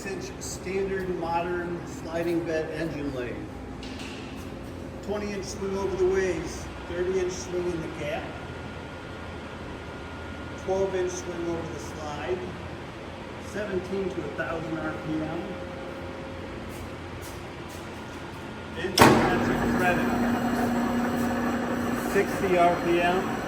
6-inch standard modern sliding bed engine lathe. 20-inch swing over the ways, 30-inch swing in the gap, 12-inch swing over the slide, 17 to 1,000 RPM, inch-metric threading, 60 RPM,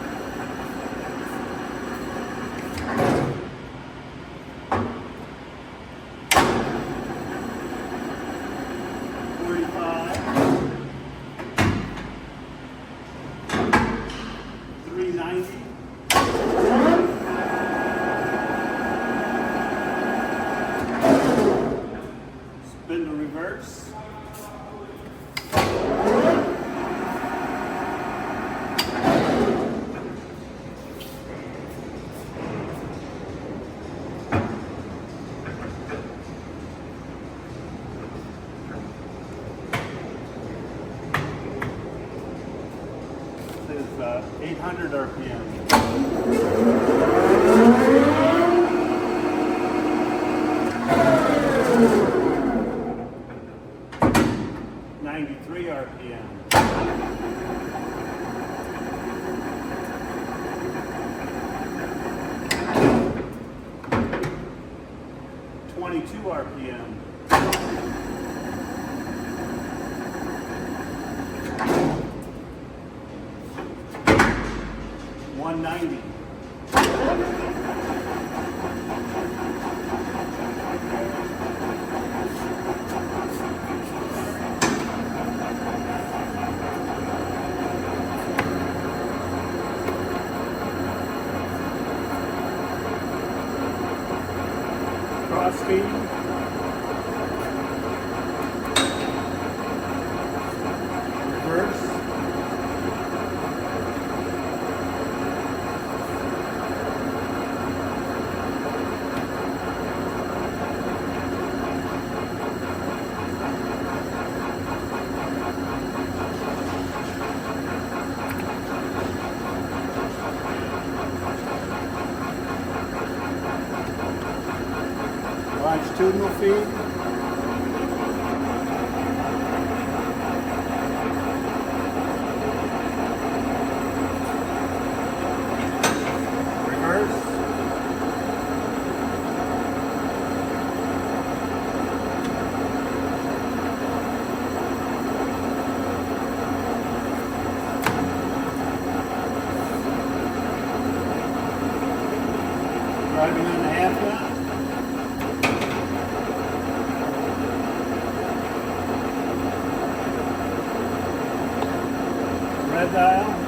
spin to reverse. This is 800 RPM. 93 RPM. 22 RPM. 190. 1. Cross feed. Reverse. Longitudinal feed. Reverse. Driving on the half knot. Red dial.